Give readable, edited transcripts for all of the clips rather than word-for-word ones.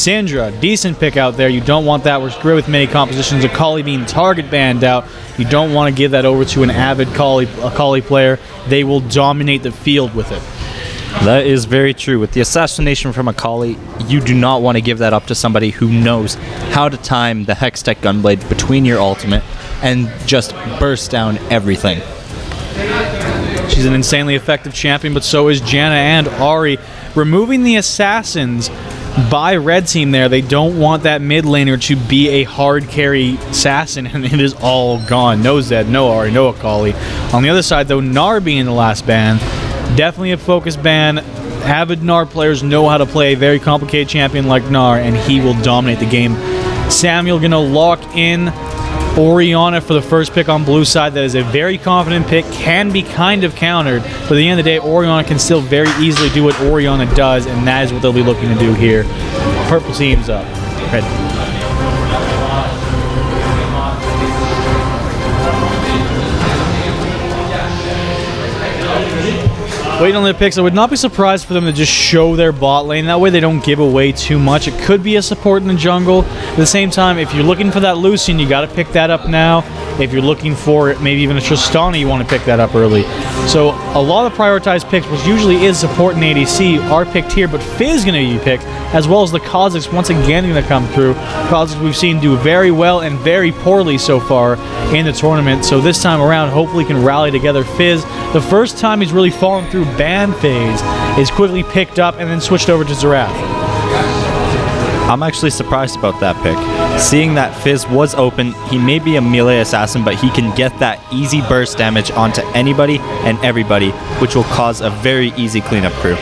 Syndra, decent pick out there. You don't want that. We're great with many compositions. A Kali being target banned out. You don't want to give that over to an avid Kali player. They will dominate the field with it. That is very true. With the assassination from a Kali, you do not want to give that up to somebody who knows how to time the Hextech Gunblade between your ultimate and just burst down everything. She's an insanely effective champion, but so is Janna and Ahri. Removing the assassins by red team there, they don't want that mid laner to be a hard carry assassin, and it is all gone. No Zed, no Ahri, no Akali. On the other side, though, Gnar being the last ban, definitely a focus ban. Avid Gnar players know how to play a very complicated champion like Gnar, and he will dominate the game. Samuel gonna lock in Orianna for the first pick on blue side. That is a very confident pick, can be kind of countered, but at the end of the day, Orianna can still very easily do what Orianna does, and that is what they'll be looking to do here. Purple team's up. Red. Waiting on their picks. I would not be surprised for them to just show their bot lane. That way they don't give away too much. It could be a support in the jungle. At the same time, if you're looking for that Lucian, you got to pick that up now. If you're looking for maybe even a Tristana, you want to pick that up early. So a lot of prioritized picks, which usually is support and ADC, are picked here, but Fizz is going to be picked, as well as the Kha'Zix once again going to come through. Kha'Zix we've seen do very well and very poorly so far in the tournament, so this time around hopefully can rally together. Fizz, the first time he's really fallen through ban phase, is quickly picked up and then switched over to Xerath. I'm actually surprised about that pick. Seeing that Fizz was open, he may be a melee assassin, but he can get that easy burst damage onto anybody and everybody, which will cause a very easy cleanup crew.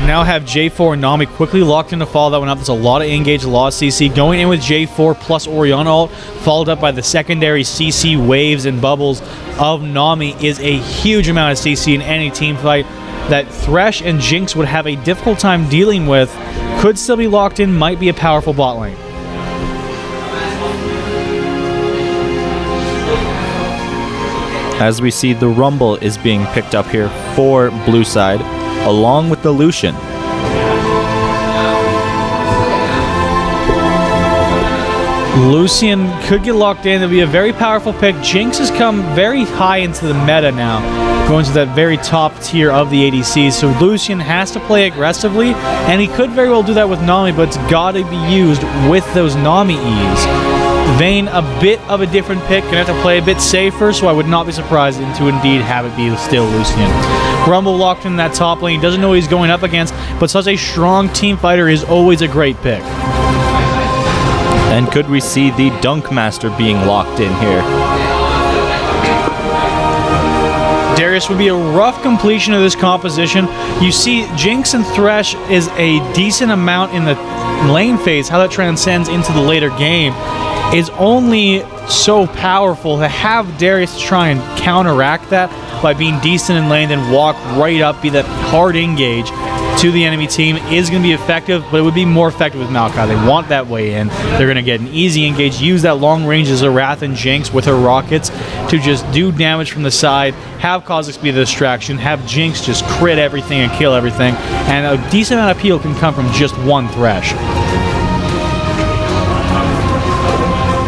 Now have J4 and Nami quickly locked in to follow that one up. There's a lot of engage, a lot of CC. Going in with J4 plus Orianna ult, followed up by the secondary CC waves and bubbles of Nami, is a huge amount of CC in any team fight that Thresh and Jinx would have a difficult time dealing with. Could still be locked in, might be a powerful bot lane. As we see, the Rumble is being picked up here for blue side, along with the Lucian. Lucian could get locked in. It'll be a very powerful pick. Jinx has come very high into the meta now, going to that very top tier of the ADCs. So Lucian has to play aggressively, and he could very well do that with Nami, but it's got to be used with those Nami E's. Vayne, a bit of a different pick, gonna have to play a bit safer, so I would not be surprised to indeed have it be still Lucian. Rumble locked in that top lane, doesn't know who he's going up against, but such a strong team fighter is always a great pick. And could we see the Dunk Master being locked in here? Darius would be a rough completion of this composition. You see Jinx and Thresh is a decent amount in the lane phase. How that transcends into the later game is only so powerful. To have Darius try and counteract that by being decent in lane, then walk right up, be that hard engage to the enemy team, is going to be effective, but it would be more effective with Maokai. They want that way in. They're going to get an easy engage, use that long range as Xerath and Jinx with her rockets to just do damage from the side, have Kha'Zix be the distraction, have Jinx just crit everything and kill everything, and a decent amount of heal can come from just one Thresh.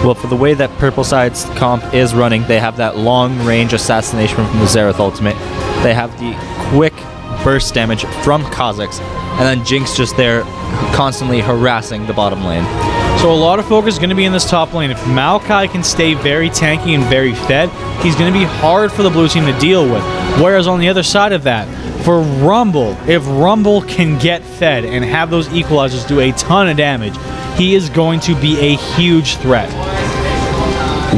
Well, for the way that Purple Side's comp is running, they have that long-range assassination from the Xerath ultimate. They have the quick burst damage from Kha'Zix, and then Jinx just there constantly harassing the bottom lane. So a lot of focus is going to be in this top lane. If Maokai can stay very tanky and very fed, he's going to be hard for the blue team to deal with. Whereas on the other side of that, for Rumble, if Rumble can get fed and have those equalizers do a ton of damage, he is going to be a huge threat.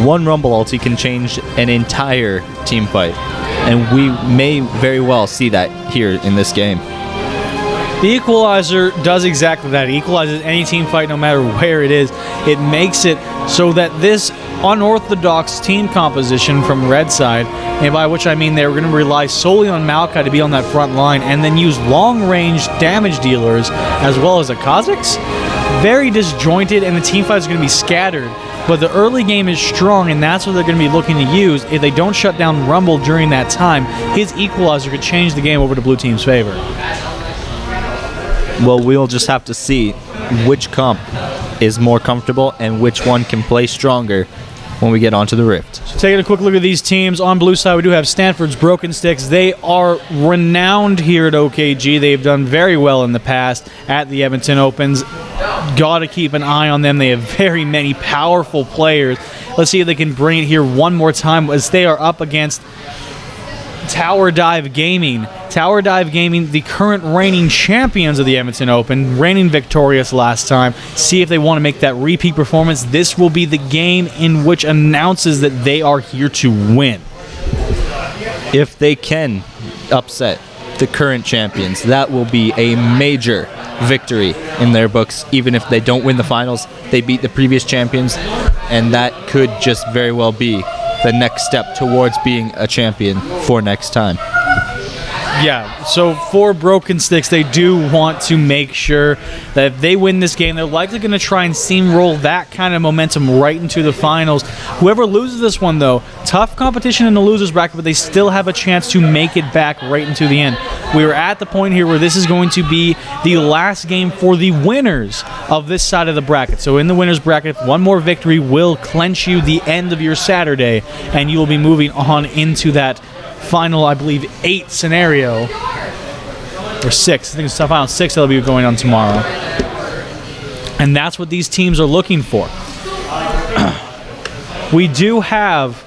One Rumble ulti can change an entire team fight, and we may very well see that here in this game. The Equalizer does exactly that. It equalizes any team fight no matter where it is. It makes it so that this unorthodox team composition from red side, and by which I mean they're going to rely solely on Maokai to be on that front line and then use long-range damage dealers as well as a Kha'Zix, very disjointed, and the team fight is going to be scattered. But the early game is strong, and that's what they're going to be looking to use. If they don't shut down Rumble during that time, his Equalizer could change the game over to blue team's favor. Well, we'll just have to see. which comp is more comfortable and which one can play stronger when we get onto the Rift. Taking a quick look at these teams. On blue side, we do have Stanford's Broken Sticks. They are renowned here at OKG. They've done very well in the past at the Edmonton Opens. Got to keep an eye on them. They have very many powerful players. Let's see if they can bring it here one more time as they are up against Tower Dive Gaming. Tower Dive Gaming, the current reigning champions of the Edmonton Open, reigning victorious last time. See if they want to make that repeat performance. This will be the game in which announces that they are here to win. If they can upset the current champions, that will be a major victory in their books. Even if they don't win the finals, they beat the previous champions, and that could just very well be the next step towards being a champion for next time. Yeah, so for Broken Sticks, they do want to make sure that if they win this game, they're likely going to try and steamroll that kind of momentum right into the finals. Whoever loses this one, though, tough competition in the losers bracket, but they still have a chance to make it back right into the end. We are at the point here where this is going to be the last game for the winners of this side of the bracket. So in the winners bracket, one more victory will clinch you the end of your Saturday, and you will be moving on into that final, I believe, 8 scenario, or 6. I think it's final 6 that'll be going on tomorrow. And that's what these teams are looking for. We do have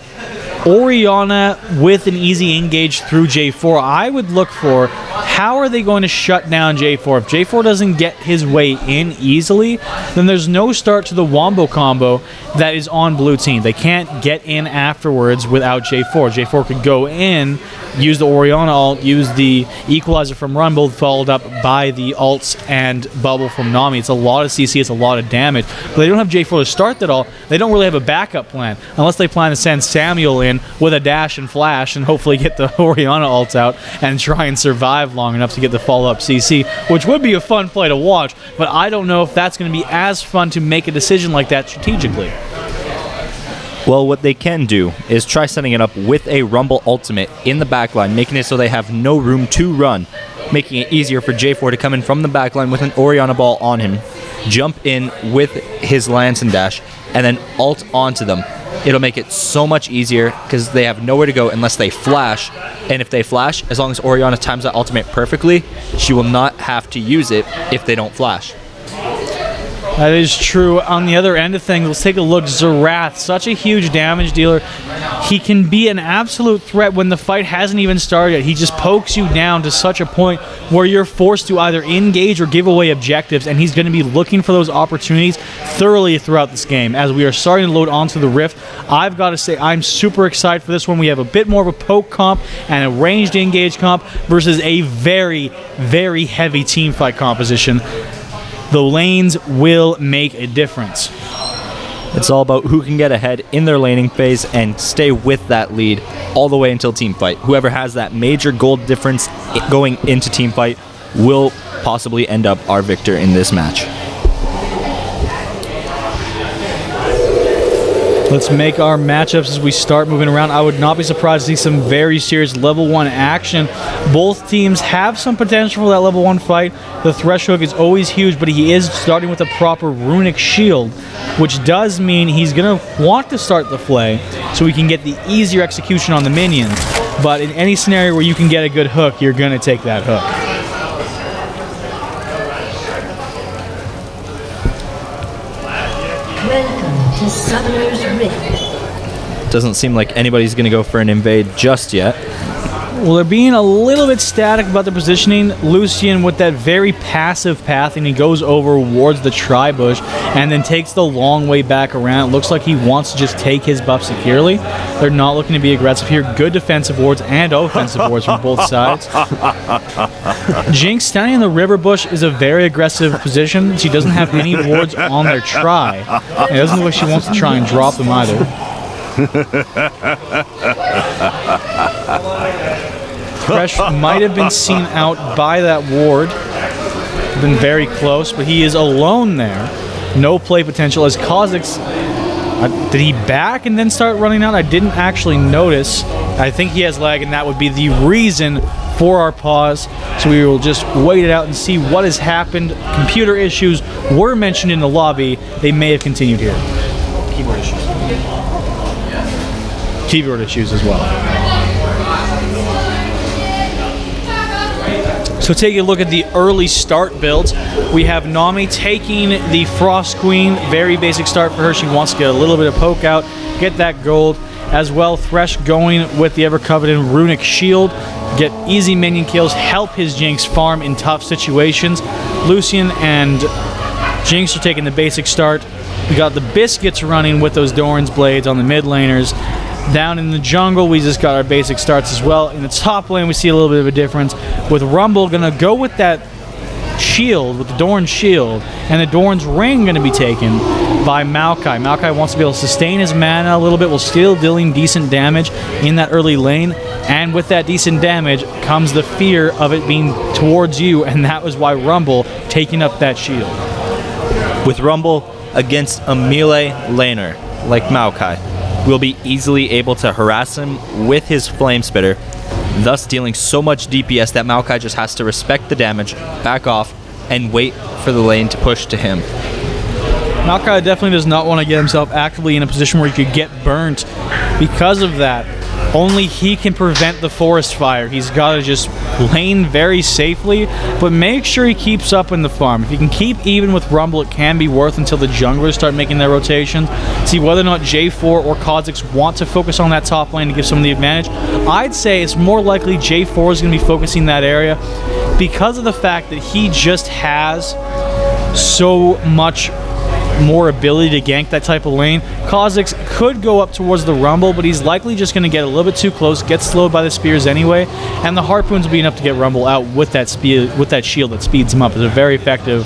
Oriana with an easy engage through J4. I would look for how are they going to shut down J4. If J4 doesn't get his way in easily, then there's no start to the Wombo combo that is on blue team. They can't get in afterwards without J4. J4 could go in, use the Oriana ult, use the equalizer from Rumble, followed up by the ults and bubble from Nami. It's a lot of CC, it's a lot of damage. But they don't have J4 to start that all. They don't really have a backup plan, unless they plan to send Samuel in with a dash and flash and hopefully get the Oriana ult out and try and survive long enough to get the follow-up CC, which would be a fun play to watch, but I don't know if that's going to be as fun to make a decision like that strategically. Well, what they can do is try setting it up with a Rumble ultimate in the backline, making it so they have no room to run, making it easier for J4 to come in from the backline with an Oriana ball on him, jump in with his lance and dash, and then ult onto them. It'll make it so much easier because they have nowhere to go unless they flash. And if they flash, as long as Oriana times that ultimate perfectly, she will not have to use it if they don't flash. That is true. On the other end of things, let's take a look. Zerath, such a huge damage dealer. He can be an absolute threat when the fight hasn't even started yet. He just pokes you down to such a point where you're forced to either engage or give away objectives, and he's going to be looking for those opportunities thoroughly throughout this game. As we are starting to load onto the Rift, I've got to say I'm super excited for this one. We have a bit more of a poke comp and a ranged engage comp versus a very, very heavy team fight composition. The lanes will make a difference. It's all about who can get ahead in their laning phase and stay with that lead all the way until team fight. Whoever has that major gold difference going into team fight will possibly end up our victor in this match. Let's make our matchups as we start moving around. I would not be surprised to see some very serious level 1 action. Both teams have some potential for that level 1 fight. The Threshold is always huge, but he is starting with a proper runic shield, which does mean he's going to want to start the Flay so we can get the easier execution on the minions. But in any scenario where you can get a good hook, you're going to take that hook. To Summoner's Rift. Doesn't seem like anybody's going to go for an invade just yet. Well, they're being a little bit static about the positioning. Lucian with that very passive path, and he goes over towards the tri-bush and then takes the long way back around. It looks like he wants to just take his buff securely. They're not looking to be aggressive here. Good defensive wards and offensive wards from both sides. Jinx standing in the river bush is a very aggressive position. She doesn't have any wards on their tri. And it doesn't look like she wants to try and drop them either. Fresh might have been seen out by that ward. Been very close, but he is alone there. No play potential as Kha'Zix. Did he back and then start running out? I didn't actually notice. I think he has lag, and that would be the reason for our pause. So we will just wait it out and see what has happened. Computer issues were mentioned in the lobby. They may have continued here. Keyboard issues. Keyboard issues as well. So taking a look at the early start builds, we have Nami taking the Frost Queen. Very basic start for her. She wants to get a little bit of poke out, get that gold. As well, Thresh going with the ever-coveted Runic Shield, get easy minion kills, help his Jinx farm in tough situations. Lucian and Jinx are taking the basic start. We got the Biscuits running with those Doran's Blades on the mid laners. Down in the jungle, we just got our basic starts as well. In the top lane, we see a little bit of a difference, with Rumble going to go with that shield, with the Doran's shield, and the Doran's ring going to be taken by Maokai. Maokai wants to be able to sustain his mana a little bit while still dealing decent damage in that early lane, and with that decent damage comes the fear of it being towards you, and that was why Rumble taking up that shield. With Rumble against a melee laner like Maokai, we'll be easily able to harass him with his Flame Spitter, thus dealing so much DPS that Maokai just has to respect the damage, back off, and wait for the lane to push to him. Maokai definitely does not want to get himself actively in a position where he could get burnt. Because of that, only he can prevent the forest fire. He's got to just lane very safely, but make sure he keeps up in the farm. If he can keep even with Rumble, it can be worth until the junglers start making their rotations. See whether or not J4 or Kha'Zix want to focus on that top lane to give some of the advantage. I'd say it's more likely J4 is going to be focusing that area because of the fact that he just has so much more ability to gank that type of lane. Kha'Zix could go up towards the Rumble, but he's likely just going to get a little bit too close, get slowed by the spears anyway, and the Harpoons will be enough to get Rumble out with that shield that speeds him up. It's a very effective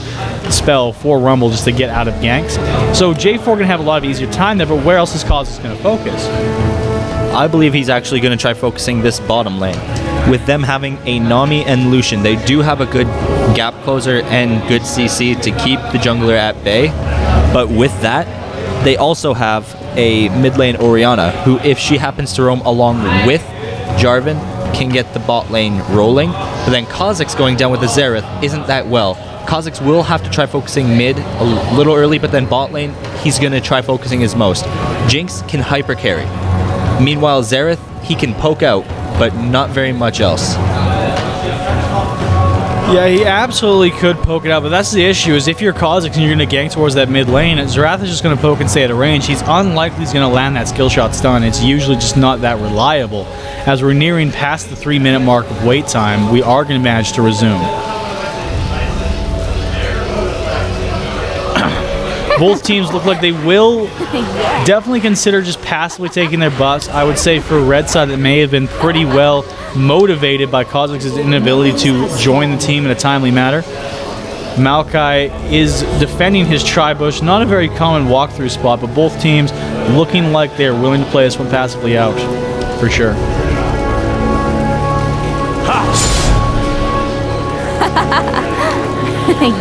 spell for Rumble just to get out of ganks. So J4 going to have a lot of easier time there, but where else is Kha'Zix going to focus? I believe he's actually going to try focusing this bottom lane. With them having a Nami and Lucian, they do have a good gap closer and good CC to keep the jungler at bay. But with that, they also have a mid lane Orianna, who, if she happens to roam along with Jarvan, can get the bot lane rolling. But then Kha'Zix going down with the Xerath isn't that well. Kha'Zix will have to try focusing mid a little early, but then bot lane, he's going to try focusing his most. Jinx can hyper carry. Meanwhile, Xerath, he can poke out, but not very much else. Yeah, he absolutely could poke it out, but that's the issue, is if you're Kha'Zix and you're going to gank towards that mid lane, Xerath is just going to poke and stay at a range. He's unlikely he's going to land that skill shot stun. It's usually just not that reliable. As we're nearing past the 3-minute mark of wait time, we are going to manage to resume. Both teams look like they will definitely consider just passively taking their buffs. I would say for Red side, it may have been pretty well motivated by Kha'Zix's inability to join the team in a timely manner. Maokai is defending his tri-bush, not a very common walkthrough spot, but both teams looking like they're willing to play this one passively out, for sure.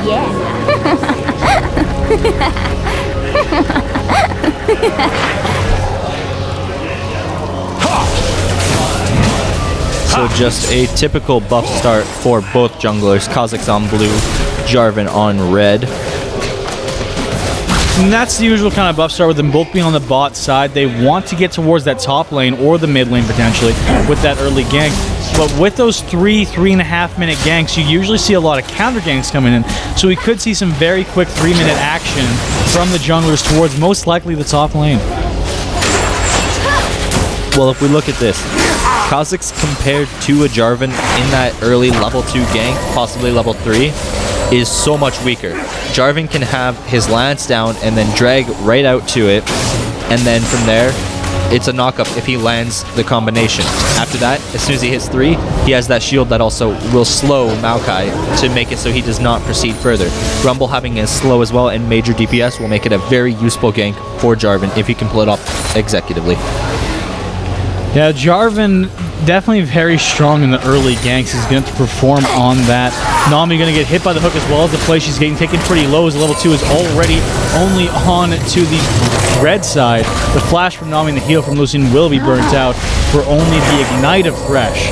Yeah. So just a typical buff start for both junglers. Kha'Zix on blue, Jarvan on red. And that's the usual kind of buff start with them both being on the bot side. They want to get towards that top lane or the mid lane potentially with that early gank. But with those 3.5 minute ganks, you usually see a lot of counter ganks coming in. So we could see some very quick 3-minute action from the junglers towards most likely the top lane. Well, if we look at this, Kha'Zix compared to a Jarvan in that early level 2 gank, possibly level 3, is so much weaker. Jarvan can have his lance down and then drag right out to it, and then from there, it's a knockup if he lands the combination. After that, as soon as he hits 3, he has that shield that also will slow Maokai to make it so he does not proceed further. Rumble having as slow as well and major DPS will make it a very useful gank for Jarvan if he can pull it off executively. Yeah, Jarvan definitely very strong in the early ganks. He's going to perform on that. Nami going to get hit by the hook as well as the play. She's getting taken pretty low as level 2 is already only on to the red side. The flash from Nami and the heal from Lucian will be burnt out for only the ignite of Thresh.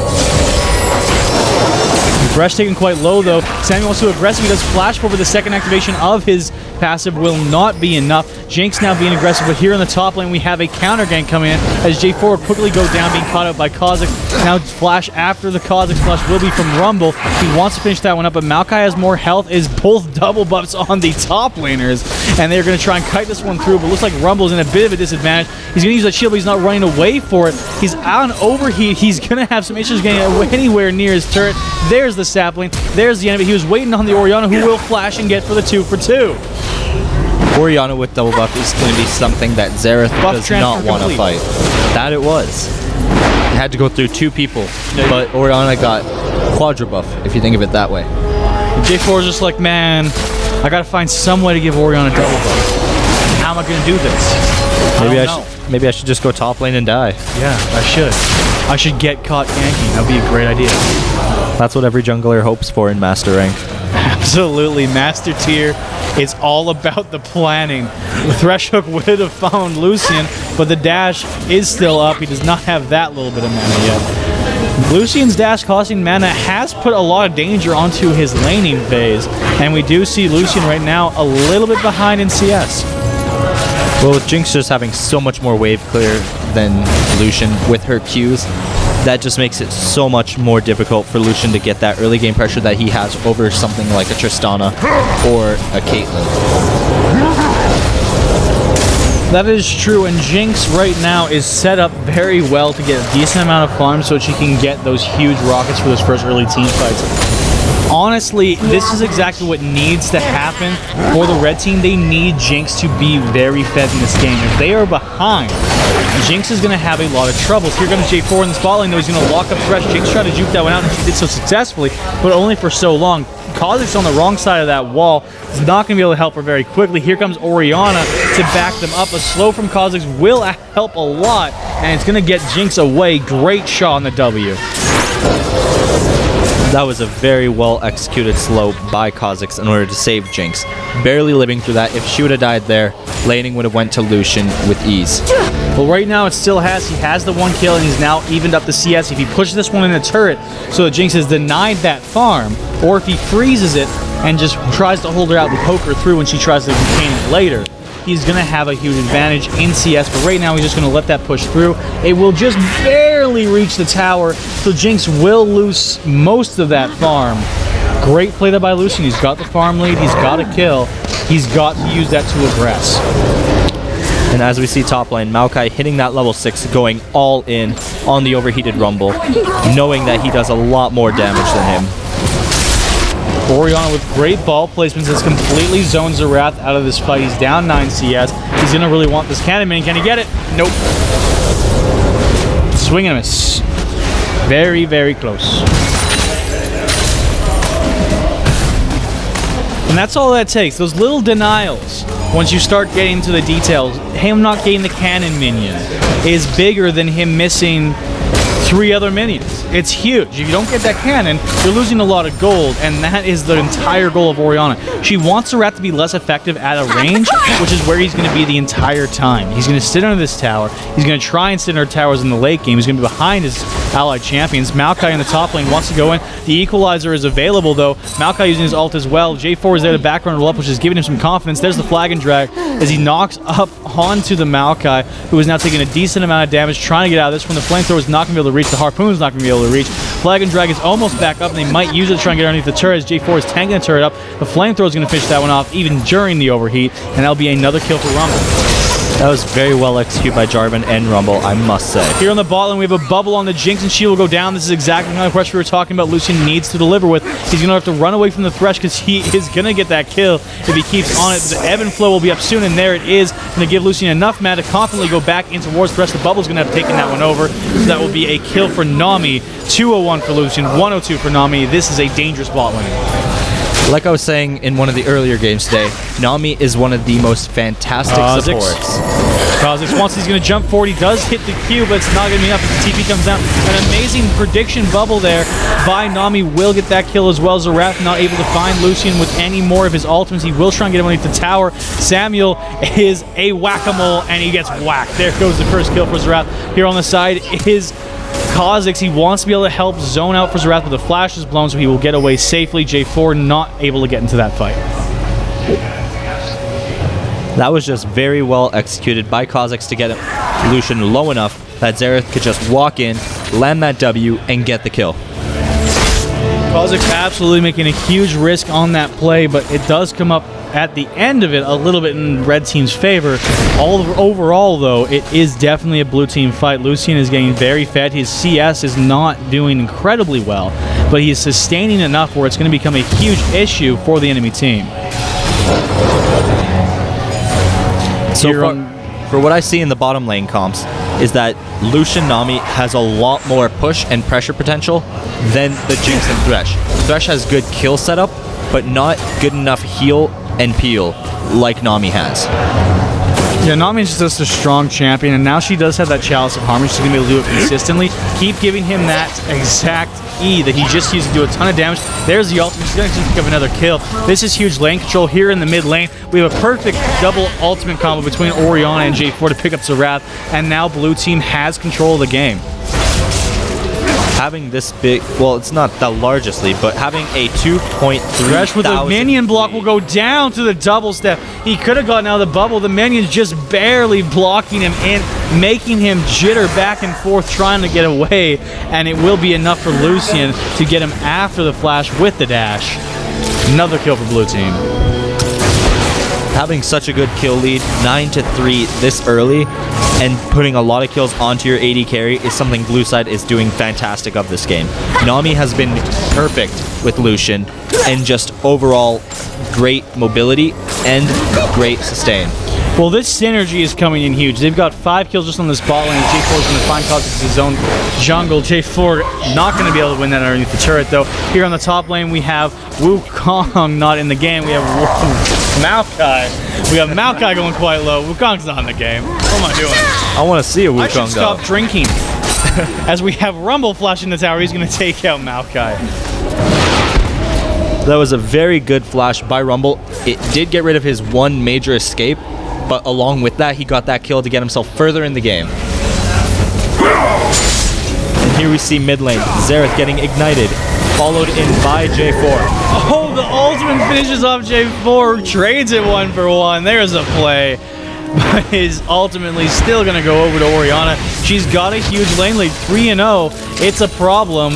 Thresh taken quite low though. Samuel wants to aggressive. He does flash forward. The second activation of his passive will not be enough. Jinx now being aggressive, but here in the top lane we have a counter gank coming in as J4 will quickly go down, being caught out by Kha'Zix. Now flash after the Kha'Zix flash will be from Rumble. He wants to finish that one up, but Maokai has more health, is both double buffs on the top laners, and they're going to try and kite this one through, but looks like Rumble's in a bit of a disadvantage. He's going to use that shield, but he's not running away for it. He's on overheat. He's going to have some issues getting anywhere near his turret. There's the sapling. There's the enemy. He was waiting on the Orianna, who will flash and get for the 2 for 2. Orianna with double buff is going to be something that Xerath does not want to fight. That it was. It had to go through 2 people, but Orianna got quadra buff, if you think of it that way. J4 is just like, man, I got to find some way to give Orianna double buff. How am I going to do this? Maybe I should just go top lane and die. Yeah, I should. I should get caught ganking. That would be a great idea. That's what every jungler hopes for in Master Rank. Absolutely. Master Tier, it's all about the planning. The Thresh Hook would have found Lucian, but the dash is still up. He does not have that little bit of mana yet. Lucian's dash costing mana has put a lot of danger onto his laning phase, and we do see Lucian right now a little bit behind in CS. Well, with Jinx just having so much more wave clear than Lucian with her Qs, that just makes it so much more difficult for Lucian to get that early game pressure that he has over something like a Tristana or a Caitlyn. That is true, and Jinx right now is set up very well to get a decent amount of farm so she can get those huge rockets for those first early team fights. Honestly, this is exactly what needs to happen for the red team. They need Jinx to be very fed in this game. If they are behind, Jinx is going to have a lot of troubles. Here comes J4 in the spot lane, though. He's going to lock up Thresh. Jinx tried to juke that one out, and she did so successfully, but only for so long. Kha'Zix on the wrong side of that wall is not going to be able to help her very quickly. Here comes Orianna to back them up. A slow from Kha'Zix will help a lot, and it's going to get Jinx away. Great shot on the W. That was a very well executed slow by Kha'Zix in order to save Jinx. Barely living through that. If she would have died there, laning would have went to Lucian with ease. Well, right now it still has. He has the 1 kill, and he's now evened up the CS. If he pushes this one in the turret so that Jinx has denied that farm, or if he freezes it and just tries to hold her out and poke her through when she tries to contain it later, he's going to have a huge advantage in CS, but right now he's just going to let that push through. It will just barely reach the tower, so Jinx will lose most of that farm. Great play there by Lucian. He's got the farm lead. He's got a kill. He's got to use that to aggress. And as we see top lane, Maokai hitting that level 6, going all in on the overheated Rumble, knowing that he does a lot more damage than him. Orianna with great ball placements has completely zoned Xerath out of this fight. He's down 9 CS. He's going to really want this cannon minion. Can he get it? Nope. Swing and a miss. Very, very close. And that's all that takes. Those little denials, once you start getting into the details, him not getting the cannon minion is bigger than him missing 3 other minions. It's huge. If you don't get that cannon, you're losing a lot of gold, and that is the entire goal of Orianna. She wants Xerath to be less effective at a range, which is where he's going to be the entire time. He's going to sit under this tower. He's going to try and sit under towers in the late game. He's going to be behind his allied champions. Maokai in the top lane wants to go in. The equalizer is available, though. Maokai using his ult as well. J4 is there to background roll up, which is giving him some confidence. There's the flag and drag as he knocks up onto the Maokai, who is now taking a decent amount of damage, trying to get out of this one. The flamethrower is not going to be able to reach. The harpoon's not going to be able to reach. Flag and drag is almost back up, and they might use it to try and get underneath the turret as J4 is tanking the turret up. The flamethrower is going to finish that one off even during the overheat, and that'll be another kill for Rumble. That was very well executed by Jarvan and Rumble, I must say. Here on the bot lane, we have a bubble on the Jinx, and she will go down. This is exactly the kind of pressure we were talking about Lucian needs to deliver with. He's going to have to run away from the Thresh because he is going to get that kill if he keeps on it. The ebb and flow will be up soon, and there it is. Going to give Lucian enough mana to confidently go back in towards the rest. The bubble's going to have taken that one over. So that will be a kill for Nami. 201 for Lucian, 102 for Nami. This is a dangerous bot lane. Like I was saying in one of the earlier games today, Nami is one of the most fantastic supports. Kha'Zix wants, he's going to jump forward. He does hit the Q, but it's not going to be enough as the TP comes down. An amazing prediction bubble there by Nami will get that kill as well. Xerath not able to find Lucian with any more of his ultimates. He will try and get him underneath the tower. Samuel is a whack-a-mole, and he gets whacked. There goes the first kill for Xerath. Here on the side is Kha'Zix, he wants to be able to help zone out for Zerath, but the flash is blown, so he will get away safely. J4 not able to get into that fight. That was just very well executed by Kha'Zix to get Lucian low enough that Zerath could just walk in, land that W, and get the kill. Kha'Zix absolutely making a huge risk on that play, but it does come up at the end of it a little bit in red team's favor. Overall, though, it is definitely a blue team fight. Lucian is getting very fed. His CS is not doing incredibly well, but he is sustaining enough where it's going to become a huge issue for the enemy team. So for what I see in the bottom lane comps is that Lucian Nami has a lot more push and pressure potential than the Jinx and Thresh. Thresh has good kill setup, but not good enough heal and peel like Nami has. Yeah, Nami's just a strong champion, and now she does have that Chalice of Harmony. She's going to be able to do it consistently. Keep giving him that exact E that he just used to do a ton of damage. There's the ultimate. She's going to pick up another kill. This is huge lane control here in the mid lane. We have a perfect double ultimate combo between Orianna and J4 to pick up Zerath, and now blue team has control of the game. Having this big, well, it's not the largest lead, but having a 2.3 Thresh with a minion block will go down to the double step. He could have gotten out of the bubble. The minion's just barely blocking him in, making him jitter back and forth, trying to get away, and it will be enough for Lucian to get him after the flash with the dash. Another kill for blue team. Having such a good kill lead, 9-3 this early, and putting a lot of kills onto your AD carry is something blue side is doing fantastic of this game. Nami has been perfect with Lucian, and just overall great mobility and great sustain. Well, this synergy is coming in huge. They've got 5 kills just on this bot lane. J4 is going to find Kha'Zix his own jungle. J4 not going to be able to win that underneath the turret, though. Here on the top lane, we have Wukong not in the game. We have Maokai. We have Maokai going quite low. Wukong's not in the game. What am I doing? I want to see a Wukong I should stop drinking. As we have Rumble flash in the tower, he's going to take out Maokai. That was a very good flash by Rumble. It did get rid of his one major escape, but along with that, he got that kill to get himself further in the game. And here we see mid lane, Zerath getting ignited, followed in by J4. Oh, the ultimate finishes off J4, trades it 1 for 1. There's a play. But is ultimately still going to go over to Orianna. She's got a huge lane lead, 3-0. It's a problem.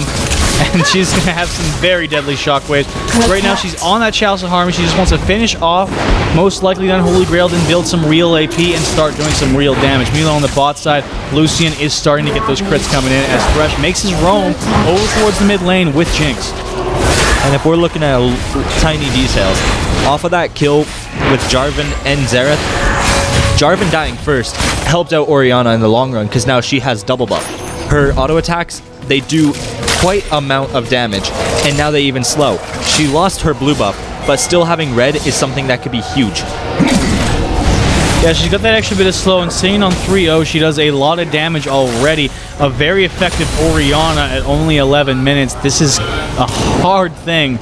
And she's going to have some very deadly shockwaves. Right now, she's on that Chalice of Harmony. She just wants to finish off, most likely the Unholy Grail, then build some real AP and start doing some real damage. Meanwhile, on the bot side, Lucian is starting to get those crits coming in as Thresh makes his roam over towards the mid lane with Jinx. And if we're looking at tiny details, off of that kill with Jarvan and Zerath, Jarvan dying first helped out Orianna in the long run because now she has double buff. Her auto attacks, they do quite amount of damage, and now they even slow. She lost her blue buff, but still having red is something that could be huge. Yeah, she's got that extra bit of slow, and sitting on 3-0, she does a lot of damage already. A very effective Orianna at only 11 minutes. This is a hard thing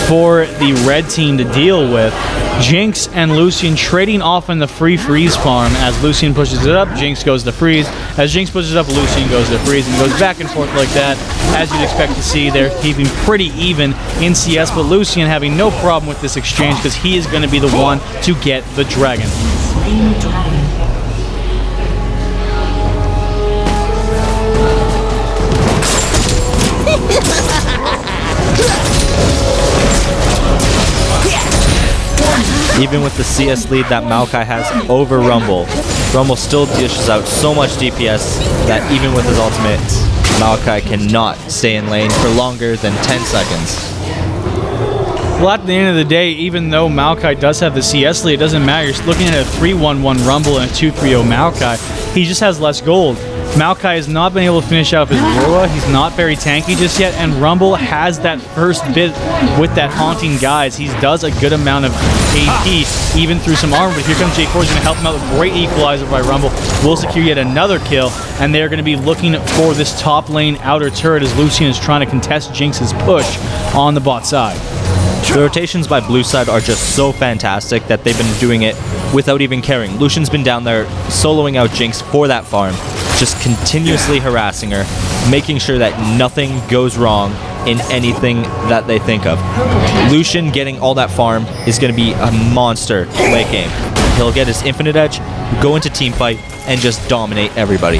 for the red team to deal with. Jinx and Lucian trading off in the free freeze farm. As Lucian pushes it up, Jinx goes to freeze. As Jinx pushes it up, Lucian goes to freeze, and goes back and forth like that. As you'd expect to see, they're keeping pretty even in CS, but Lucian having no problem with this exchange because he is going to be the one to get the dragon. Even with the CS lead that Maokai has over Rumble, Rumble still dishes out so much DPS that even with his ultimate, Maokai cannot stay in lane for longer than 10 seconds. Well, at the end of the day, even though Maokai does have the CS lead, it doesn't matter. You're looking at a 3-1-1 Rumble and a 2-3-0 Maokai. He just has less gold. Maokai has not been able to finish out his Roa. He's not very tanky just yet, and Rumble has that first bit with that Haunting Guise. He does a good amount of AP, even through some armor, but here comes J4. He's going to help him out with a great equalizer by Rumble. Will secure yet another kill, and they're going to be looking for this top lane outer turret as Lucian is trying to contest Jinx's push on the bot side. The rotations by blue side are just so fantastic that they've been doing it without even caring. Lucian's been down there soloing out Jinx for that farm, just continuously harassing her, making sure that nothing goes wrong in anything that they think of. Lucian getting all that farm is going to be a monster late game. He'll get his infinite edge, go into team fight, and just dominate everybody.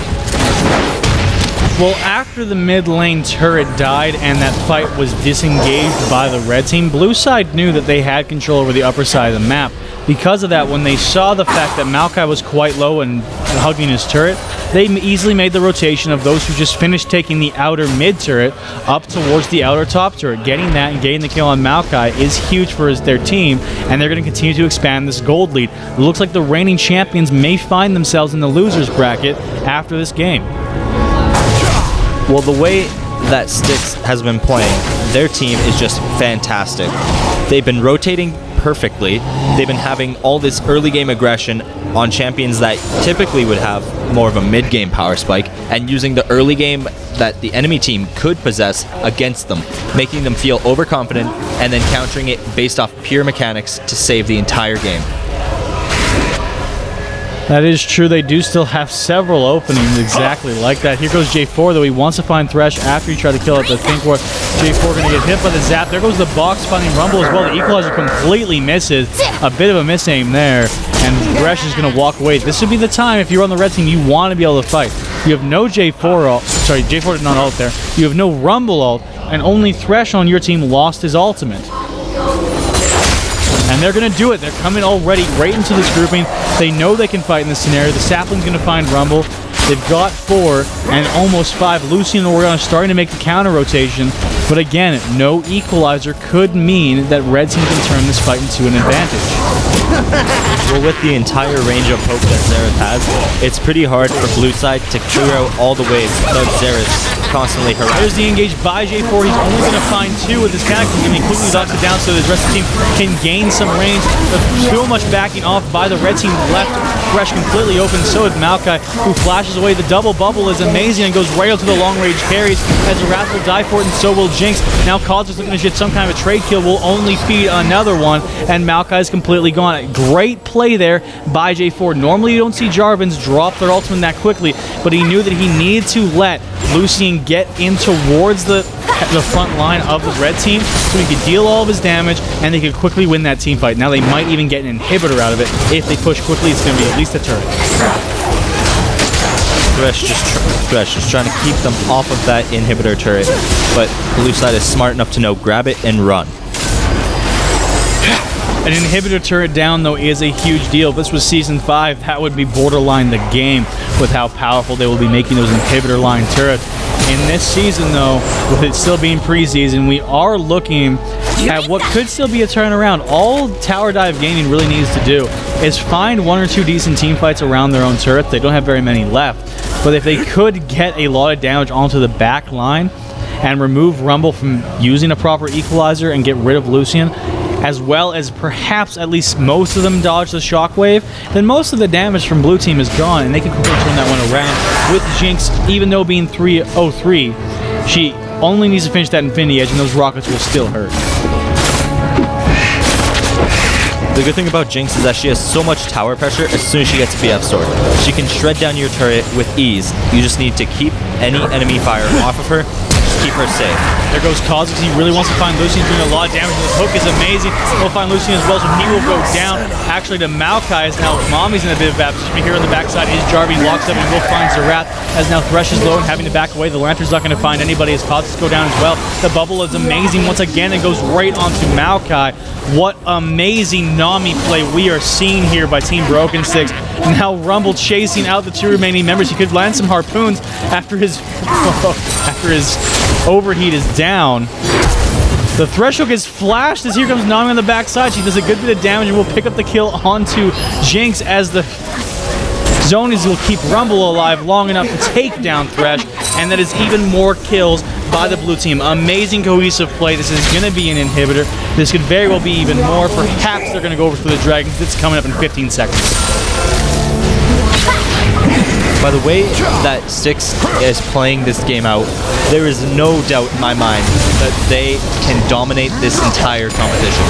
Well, after the mid lane turret died and that fight was disengaged by the red team, blue side knew that they had control over the upper side of the map. Because of that, when they saw the fact that Maokai was quite low and hugging his turret, they easily made the rotation of those who just finished taking the outer mid turret up towards the outer top turret. Getting that and getting the kill on Maokai is huge for their team, and they're going to continue to expand this gold lead. It looks like the reigning champions may find themselves in the losers bracket after this game. Well, the way that Styx has been playing, their team is just fantastic. They've been rotating perfectly. They've been having all this early game aggression on champions that typically would have more of a mid-game power spike, and using the early game that the enemy team could possess against them, making them feel overconfident and then countering it based off pure mechanics to save the entire game. That is true. They do still have several openings exactly like that. Here goes J4, though. He wants to find Thresh after he tried to kill it. The think where J4 going to get hit by the zap. There goes the box finding Rumble as well. The equalizer completely misses. A bit of a miss aim there. And Thresh is going to walk away. This would be the time, if you're on the red team, you want to be able to fight. You have no J4 ult. Sorry, J4 did not ult there. You have no Rumble ult. And only Thresh on your team lost his ultimate. And they're going to do it. They're coming already right into this grouping. They know they can fight in this scenario. The Sapling's going to find Rumble. They've got 4 and almost 5. Lucian and Oriana starting to make the counter rotation. But again, no equalizer could mean that red team can turn this fight into an advantage. Well, with the entire range of poke that Xerath has, it's pretty hard for blue side to clear out all the waves without Xerath constantly harassing. There's the engage by J4. He's only going to find 2 with his connect. He's going to quickly knocks it down so the rest of the team can gain some range. But too much backing off by the red team left Thresh completely open. So is Maokai, who flashes away. The double bubble is amazing and goes right out to the long range carries as the Wrath will die for it, and so will Jinx. Now Cause is looking to get some kind of a trade kill. Will only feed another one, and Maokai is completely gone. Great play there by J4. Normally you don't see Jarvans drop their ultimate that quickly, but he knew that he needed to let Lucian get in towards the front line of the red team so he could deal all of his damage and they could quickly win that team fight. Now they might even get an inhibitor out of it. If they push quickly, it's going to be at least a turret. Thresh just trying to keep them off of that inhibitor turret, but blue side is smart enough to know grab it and run. An inhibitor turret down, though, is a huge deal. If this was Season 5, that would be borderline the game with how powerful they will be making those inhibitor line turrets. In this season, though, with it still being preseason, we are looking at what could still be a turnaround. All Tower Dive Gaming really needs to do is find 1 or 2 decent team fights around their own turret. They don't have very many left. But if they could get a lot of damage onto the back line and remove Rumble from using a proper equalizer and get rid of Lucian, as well as perhaps at least most of them dodge the shockwave, then most of the damage from blue team is gone, and they can quickly turn that one around. With Jinx, even though being 303, she only needs to finish that Infinity Edge, and those rockets will still hurt. The good thing about Jinx is that she has so much tower pressure as soon as she gets a BF sword. She can shred down your turret with ease. You just need to keep any enemy fire off of her. Keep her safe. There goes Kha'Zix. He really wants to find Lucian, doing a lot of damage. The hook is amazing. He'll find Lucian as well, so he will go down. Actually, to Maokai is now Mommy's in a bit of bad position. Here on the backside is Jarvie, locks up, and will find Xerath as now Thresh is low and having to back away. The Lantern's not going to find anybody as Kha'Zix go down as well. The bubble is amazing once again and goes right onto Maokai. What amazing Nami play we are seeing here by Team Broken Sticks. Now Rumble chasing out the 2 remaining members. He could land some harpoons after his overheat is down. The Threshold gets flashed as here comes Nami on the backside. She does a good bit of damage and will pick up the kill onto Jinx as the Zonies will keep Rumble alive long enough to take down Thresh, and that is even more kills by the blue team. Amazing cohesive play. This is going to be an inhibitor. This could very well be even more. Perhaps they're going to go over for the Dragons. It's coming up in 15 seconds. By the way that Styx is playing this game out, there is no doubt in my mind that they can dominate this entire competition.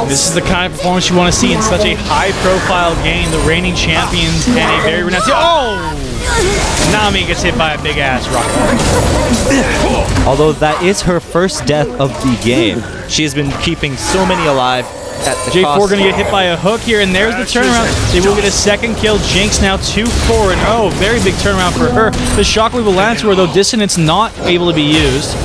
This is the kind of performance you want to see in such a high-profile game. The reigning champions and a very renowned... Oh! Nami gets hit by a big-ass rocket. Although that is her first death of the game, she has been keeping so many alive. J4 going to get hit by a hook here, and there's the turnaround. They will get a second kill. Jinx now 2-4-0. Very big turnaround for her. The Shockwave will land to her, though Dissonance not able to be used.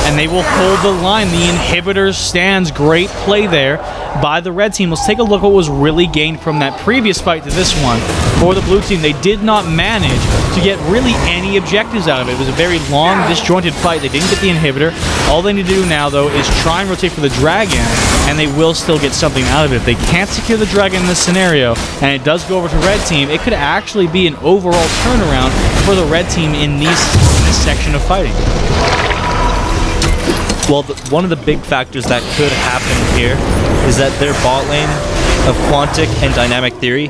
And they will hold the line. The inhibitor stands. Great play there by the red team. Let's take a look at what was really gained from that previous fight to this one. For the blue team, they did not manage to get really any objectives out of it. It was a very long, disjointed fight. They didn't get the inhibitor. All they need to do now, though, is try and rotate for the dragon, and they will still get something out of it. If they can't secure the dragon in this scenario, and it does go over to red team, it could actually be an overall turnaround for the red team in this section of fighting. Well, one of the big factors that could happen here is that their bot lane of Quantic and Dynamic Theory,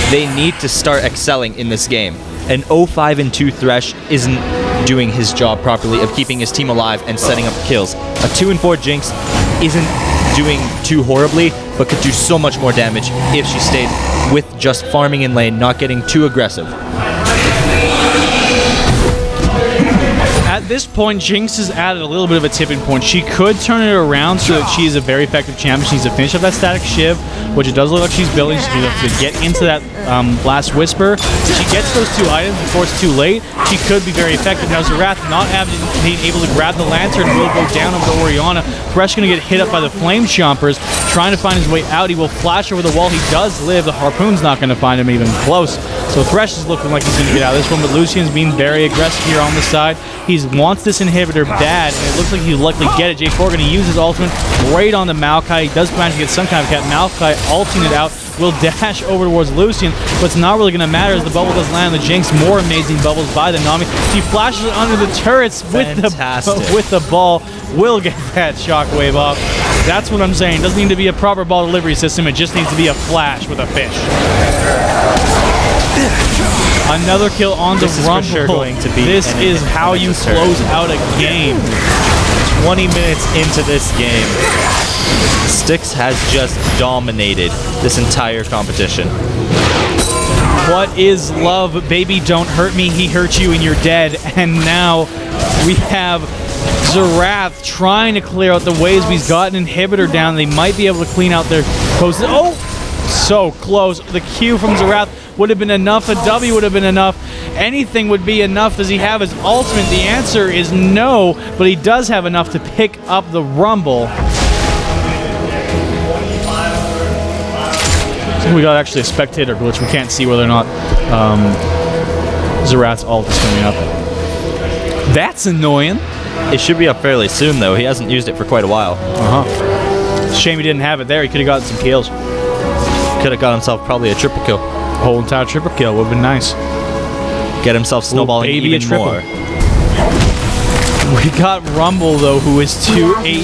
they need to start excelling in this game. An 0-5-2 Thresh isn't doing his job properly of keeping his team alive and setting up kills. A 2-4 Jinx isn't doing too horribly, but could do so much more damage if she stayed with just farming in lane, not getting too aggressive. At this point, Jinx has added a little bit of a tipping point. She could turn it around so that she is a very effective champion. She needs to finish up that static shiv, which it does look like she's building. She needs to get into that Blast Whisper. If she gets those two items before it's too late, she could be very effective. Now, Zerath not being able to grab the Lantern will go down over to Orianna. Thresh going to get hit up by the Flame Chompers, trying to find his way out. He will flash over the wall. He does live. The Harpoon's not going to find him even close. So Thresh is looking like he's going to get out of this one, but Lucian's being very aggressive here on the side. He wants this inhibitor bad, and it looks like he'll likely get it. J4 going to use his ultimate right on the Maokai. He does manage to get some kind of cap. Maokai ulting it out, will dash over towards Lucian, but it's not really going to matter as the bubble does land on the Jinx. More amazing bubbles by the Nami. She flashes it under the turrets with the ball. Will get that shockwave off. That's what I'm saying. It doesn't need to be a proper ball delivery system. It just needs to be a flash with a fish. Another kill on the Rumble. This is for sure going to be this is how you close out a game. 20 minutes into this game, Styx has just dominated this entire competition. What is love? Baby, don't hurt me. He hurt you and you're dead. And now we have Zerath trying to clear out the waves. We've got an inhibitor down. They might be able to clean out their coast. Oh, so close. The Q from Zerath would have been enough. A W would have been enough. Anything would be enough. Does he have his ultimate? The answer is no, but he does have enough to pick up the Rumble. So we got actually a spectator glitch. We can't see whether or not Zerath's ult is coming up. That's annoying. It should be up fairly soon, though. He hasn't used it for quite a while. Shame he didn't have it there. He could have gotten some kills. Could have got himself probably a triple kill. Whole entire triple kill would have been nice. Get himself snowballing even more. We got Rumble though, who is 2-8,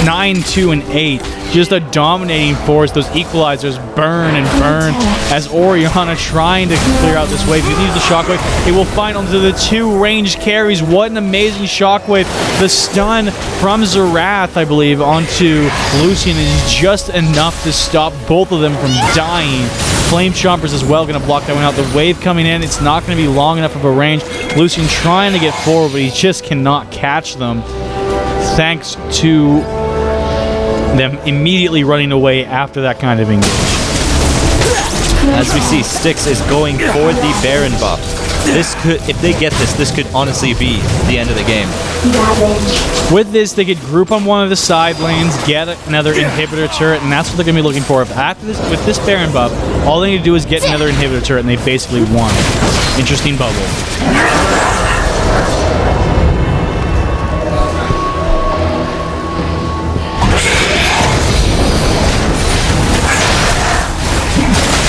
9-2-8. Just a dominating force. Those equalizers burn and burn as Orianna trying to clear out this wave. He needs the shockwave. It will find onto the two ranged carries. What an amazing shockwave. The stun from Zerath, I believe, onto Lucian is just enough to stop both of them from dying. Flame Chompers as well, going to block that one out. The wave coming in, it's not going to be long enough of a range. Lucian trying to get forward, but he just cannot catch them. Thanks to them immediately running away after that kind of engage. As we see, Styx is going for the Baron buff. This could, if they get this, this could honestly be the end of the game. With this, they could group on one of the side lanes, get another inhibitor turret, and that's what they're going to be looking for. If after this, with this Baron buff, all they need to do is get another inhibitor turret, and they basically won. Interesting bubble.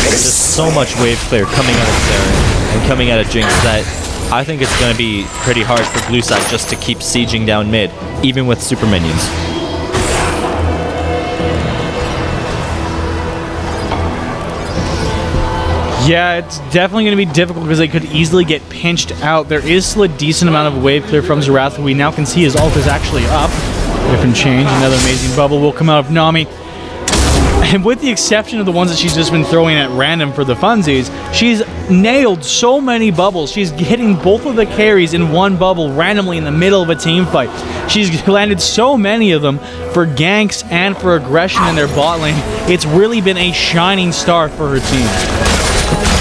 There's so much wave clear coming out of Sarah and coming out of Jinx that I think it's going to be pretty hard for blue side just to keep sieging down mid, even with super minions. Yeah, it's definitely going to be difficult because they could easily get pinched out. There is still a decent amount of wave clear from Zerath, who we now can see his ult is actually up. Different change. Another amazing bubble will come out of Nami. And with the exception of the ones that she's just been throwing at random for the funsies, she's nailed so many bubbles. She's hitting both of the carries in one bubble randomly in the middle of a team fight. She's landed so many of them for ganks and for aggression in their bot lane. It's really been a shining star for her team.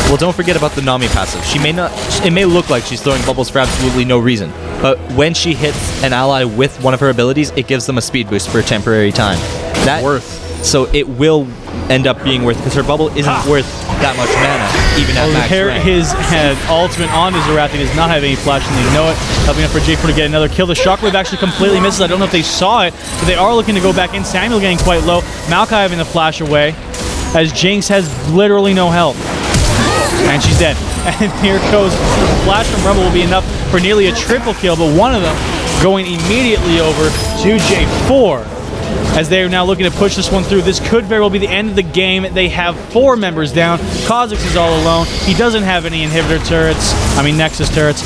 Well, don't forget about the Nami passive. She may not. It may look like she's throwing bubbles for absolutely no reason, but when she hits an ally with one of her abilities, it gives them a speed boost for a temporary time. That's worth. So it will end up being worth, because her bubble isn't worth that much mana, even at max rank. His ultimate onto Zerath. He does not have any flash, and they know it. Helping up for J4 to get another kill. The shockwave actually completely misses. I don't know if they saw it, but they are looking to go back in. Samuel getting quite low. Maokai having the flash away, as Jinx has literally no health. And she's dead. And here goes flash from Rumble will be enough for nearly a triple kill, but one of them going immediately over to J4. As they are now looking to push this one through. This could very well be the end of the game. They have 4 members down. Kha'Zix is all alone. He doesn't have any inhibitor turrets. I mean, Nexus turrets.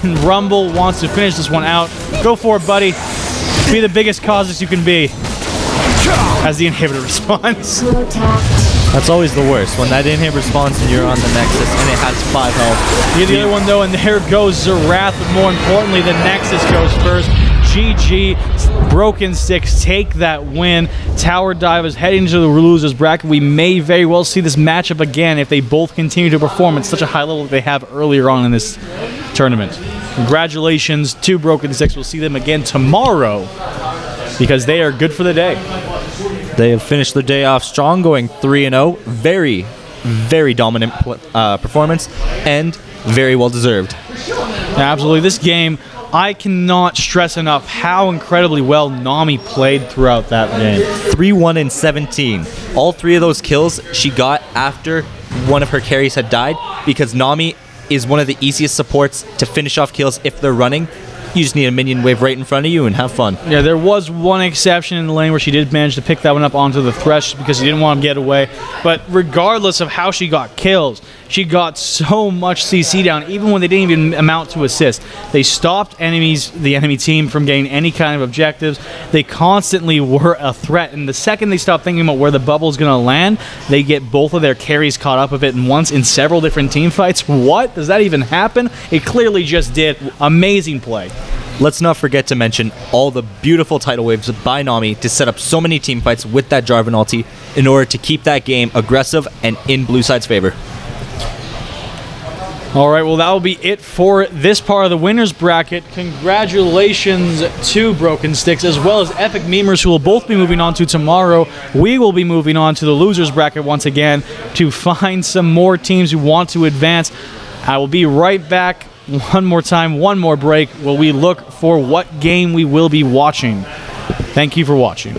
And Rumble wants to finish this one out. Go for it, buddy. Be the biggest Kha'Zix you can be. As the inhibitor responds. That's always the worst, when that inhib responds and you're on the Nexus and it has 5 health. You're the other one though, and there goes Zerath, but more importantly, the Nexus goes first. GG, Broken Sticks take that win. Tower Dive is heading to the losers bracket. We may very well see this matchup again if they both continue to perform at such a high level that they have earlier on in this tournament. Congratulations to Broken Sticks. We'll see them again tomorrow because they are good for the day. They have finished their day off strong, going 3-0. Very, very dominant performance, and very well deserved. Absolutely. This game, I cannot stress enough how incredibly well Nami played throughout that game. 3-1 and 17. All 3 of those kills she got after one of her carries had died, because Nami is one of the easiest supports to finish off kills if they're running. You just need a minion wave right in front of you and have fun. Yeah, there was one exception in the lane where she did manage to pick that one up onto the Thresh because she didn't want him to get away. But regardless of how she got kills, she got so much CC down, even when they didn't even amount to assist. They stopped the enemy team from getting any kind of objectives. They constantly were a threat, and the second they stopped thinking about where the bubble's going to land, they get both of their carries caught up of it in once in several different team fights. What? Does that even happen? It clearly just did. Amazing play. Let's not forget to mention all the beautiful tidal waves by Nami to set up so many team fights with that Jarvan ulti in order to keep that game aggressive and in blue side's favor. All right, well, that will be it for this part of the winners bracket. Congratulations to Broken Sticks, as well as Epic Memers, who will both be moving on to tomorrow. We will be moving on to the losers bracket once again to find some more teams who want to advance. I will be right back one more time, one more break, while we look for what game we will be watching. Thank you for watching.